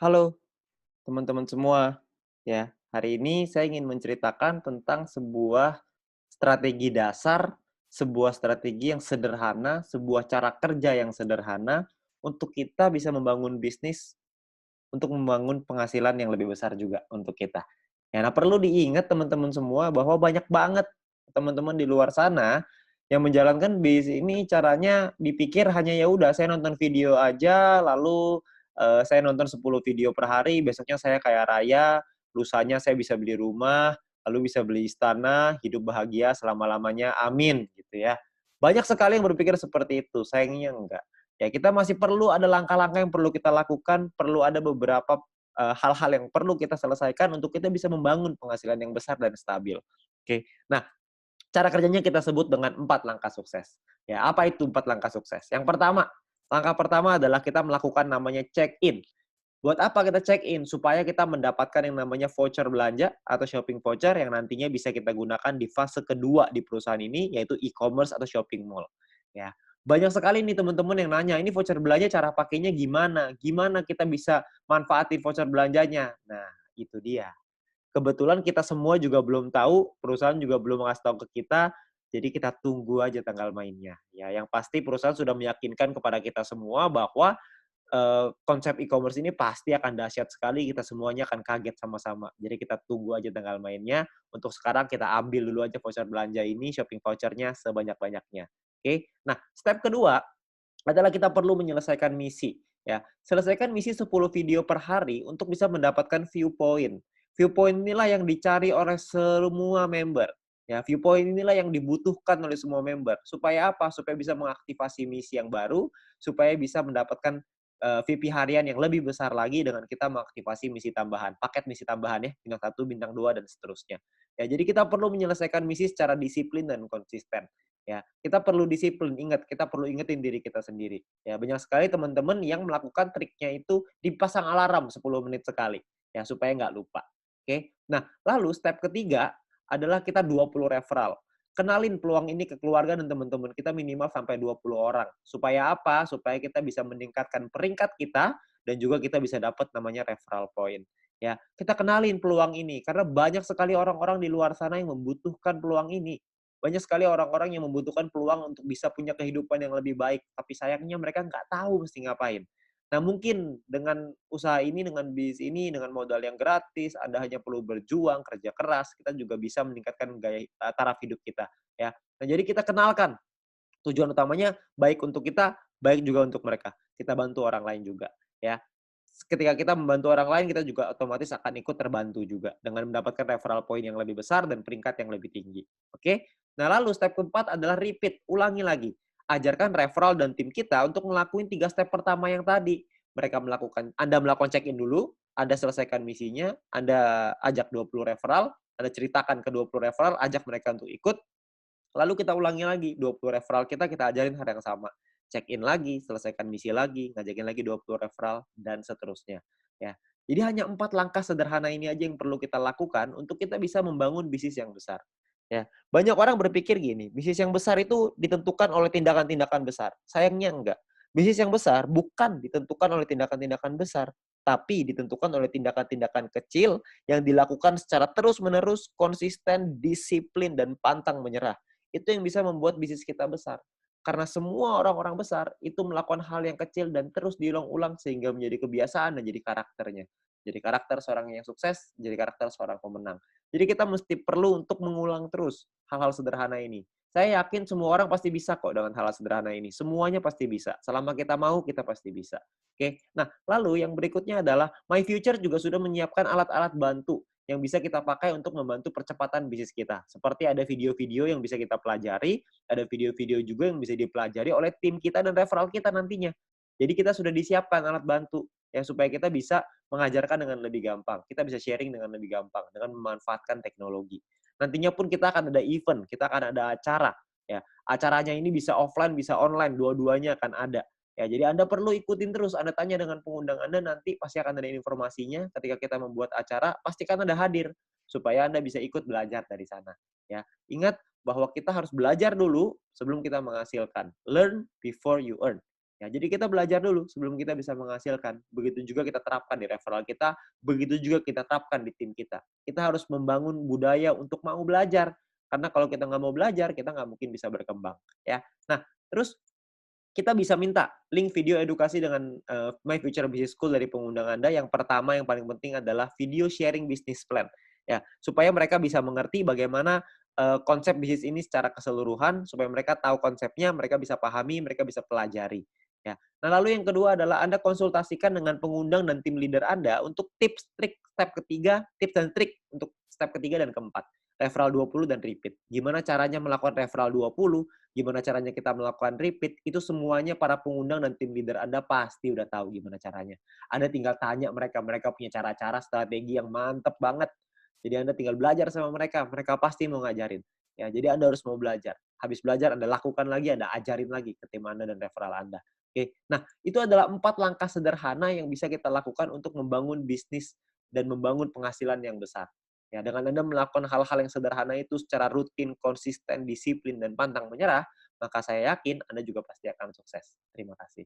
Halo teman-teman semua, ya. Hari ini saya ingin menceritakan tentang sebuah strategi dasar, sebuah strategi yang sederhana, sebuah cara kerja yang sederhana untuk kita bisa membangun bisnis, untuk membangun penghasilan yang lebih besar juga untuk kita. Ya, nah perlu diingat teman-teman semua bahwa banyak banget teman-teman di luar sana yang menjalankan bisnis ini caranya dipikir hanya ya udah saya nonton video aja lalu saya nonton 10 video per hari, besoknya saya kaya raya, lusanya saya bisa beli rumah, lalu bisa beli istana, hidup bahagia selama-lamanya, amin, gitu ya. Banyak sekali yang berpikir seperti itu, sayangnya enggak. Ya kita masih perlu ada langkah-langkah yang perlu kita lakukan, perlu ada beberapa, hal-hal yang perlu kita selesaikan untuk kita bisa membangun penghasilan yang besar dan stabil. Oke. Nah, cara kerjanya kita sebut dengan 4 langkah sukses. Ya, apa itu 4 langkah sukses? Yang pertama, langkah pertama adalah kita melakukan namanya check-in. Buat apa kita check-in? Supaya kita mendapatkan yang namanya voucher belanja atau shopping voucher yang nantinya bisa kita gunakan di fase kedua di perusahaan ini, yaitu e-commerce atau shopping mall. Ya, banyak sekali nih teman-teman yang nanya, "Ini voucher belanja cara pakainya gimana? Gimana kita bisa manfaatin voucher belanjanya?" Nah, itu dia. Kebetulan kita semua juga belum tahu, perusahaan juga belum ngasih tahu ke kita, jadi kita tunggu aja tanggal mainnya. Ya, yang pasti perusahaan sudah meyakinkan kepada kita semua bahwa konsep e-commerce ini pasti akan dahsyat sekali, kita semuanya akan kaget sama-sama. Jadi kita tunggu aja tanggal mainnya, untuk sekarang kita ambil dulu aja voucher belanja ini, shopping voucher-nya sebanyak-banyaknya, oke. Nah, step kedua adalah kita perlu menyelesaikan misi, ya. Selesaikan misi 10 video per hari untuk bisa mendapatkan view point. View point inilah yang dicari oleh semua member, ya. View point inilah yang dibutuhkan oleh semua member. Supaya apa? Supaya bisa mengaktifasi misi yang baru, supaya bisa mendapatkan, VP harian yang lebih besar lagi dengan kita mengaktifasi misi tambahan, paket misi tambahan ya, bintang 1, bintang 2 dan seterusnya. Ya, jadi kita perlu menyelesaikan misi secara disiplin dan konsisten. Ya, kita perlu disiplin, ingat, kita perlu ingetin diri kita sendiri. Ya, banyak sekali teman-teman yang melakukan triknya itu dipasang alarm 10 menit sekali, ya, supaya nggak lupa. Oke. Nah, lalu step ketiga adalah kita 20 referral. Kenalin peluang ini ke keluarga dan teman-teman kita minimal sampai 20 orang. Supaya apa? Supaya kita bisa meningkatkan peringkat kita dan juga kita bisa dapat namanya referral point. Ya, kita kenalin peluang ini karena banyak sekali orang-orang di luar sana yang membutuhkan peluang ini. Banyak sekali orang-orang yang membutuhkan peluang untuk bisa punya kehidupan yang lebih baik, tapi sayangnya mereka nggak tahu mesti ngapain. Nah, mungkin dengan usaha ini, dengan bisnis ini, dengan modal yang gratis, Anda hanya perlu berjuang, kerja keras, kita juga bisa meningkatkan taraf hidup kita, ya. Nah, jadi kita kenalkan tujuan utamanya baik untuk kita, baik juga untuk mereka. Kita bantu orang lain juga, ya. Ketika kita membantu orang lain, kita juga otomatis akan ikut terbantu juga dengan mendapatkan referral point yang lebih besar dan peringkat yang lebih tinggi. Oke? Nah, lalu step keempat adalah repeat, ulangi lagi. Ajarkan referral dan tim kita untuk ngelakuin 3 step pertama yang tadi. Anda melakukan check-in dulu, Anda selesaikan misinya, Anda ajak 20 referral, Anda ceritakan ke 20 referral, ajak mereka untuk ikut, lalu kita ulangi lagi, 20 referral kita ajarin hal yang sama. Check-in lagi, selesaikan misi lagi, ngajakin lagi 20 referral, dan seterusnya. Ya. Jadi hanya 4 langkah sederhana ini aja yang perlu kita lakukan untuk kita bisa membangun bisnis yang besar. Ya. Banyak orang berpikir gini, bisnis yang besar itu ditentukan oleh tindakan-tindakan besar. Sayangnya enggak. Bisnis yang besar bukan ditentukan oleh tindakan-tindakan besar, tapi ditentukan oleh tindakan-tindakan kecil yang dilakukan secara terus-menerus, konsisten, disiplin, dan pantang menyerah. Itu yang bisa membuat bisnis kita besar. Karena semua orang-orang besar itu melakukan hal yang kecil dan terus diulang-ulang sehingga menjadi kebiasaan dan jadi karakternya. Jadi karakter seorang yang sukses, jadi karakter seorang pemenang. Jadi kita mesti perlu untuk mengulang terus hal-hal sederhana ini. Saya yakin semua orang pasti bisa kok dengan hal-hal sederhana ini. Semuanya pasti bisa. Selama kita mau, kita pasti bisa. Oke. Nah, lalu yang berikutnya adalah My Future juga sudah menyiapkan alat-alat bantu yang bisa kita pakai untuk membantu percepatan bisnis kita. Seperti ada video-video yang bisa kita pelajari, ada video-video juga yang bisa dipelajari oleh tim kita dan referral kita nantinya. Jadi kita sudah disiapkan alat bantu ya supaya kita bisa mengajarkan dengan lebih gampang. Kita bisa sharing dengan lebih gampang dengan memanfaatkan teknologi. Nantinya pun kita akan ada event, kita akan ada acara ya. Acaranya ini bisa offline, bisa online, dua-duanya akan ada. Ya, jadi Anda perlu ikutin terus, Anda tanya dengan pengundang Anda, nanti pasti akan ada informasinya ketika kita membuat acara, pastikan Anda hadir, supaya Anda bisa ikut belajar dari sana. Ya, ingat bahwa kita harus belajar dulu sebelum kita menghasilkan. Learn before you earn. Ya, jadi kita belajar dulu sebelum kita bisa menghasilkan. Begitu juga kita terapkan di referral kita, begitu juga kita terapkan di tim kita. Kita harus membangun budaya untuk mau belajar. Karena kalau kita nggak mau belajar, kita nggak mungkin bisa berkembang. Ya. Nah, terus kita bisa minta link video edukasi dengan My Future Business School dari pengundang Anda. Yang pertama yang paling penting adalah video sharing business plan. Ya, supaya mereka bisa mengerti bagaimana konsep bisnis ini secara keseluruhan, supaya mereka tahu konsepnya, mereka bisa pahami, mereka bisa pelajari. Ya. Nah, lalu yang kedua adalah Anda konsultasikan dengan pengundang dan tim leader Anda untuk tips, trik, step ketiga, tips dan trik untuk step ketiga dan keempat. Referral 20 dan repeat. Gimana caranya melakukan referral 20, gimana caranya kita melakukan repeat, itu semuanya para pengundang dan tim leader Anda pasti udah tahu gimana caranya. Anda tinggal tanya mereka, mereka punya cara-cara strategi yang mantep banget. Jadi Anda tinggal belajar sama mereka, mereka pasti mau ngajarin. Ya, jadi Anda harus mau belajar. Habis belajar Anda lakukan lagi, Anda ajarin lagi ke tim Anda dan referral Anda. Oke. Nah, itu adalah 4 langkah sederhana yang bisa kita lakukan untuk membangun bisnis dan membangun penghasilan yang besar. Ya, dengan Anda melakukan hal-hal yang sederhana itu secara rutin, konsisten, disiplin, dan pantang menyerah, maka saya yakin Anda juga pasti akan sukses. Terima kasih.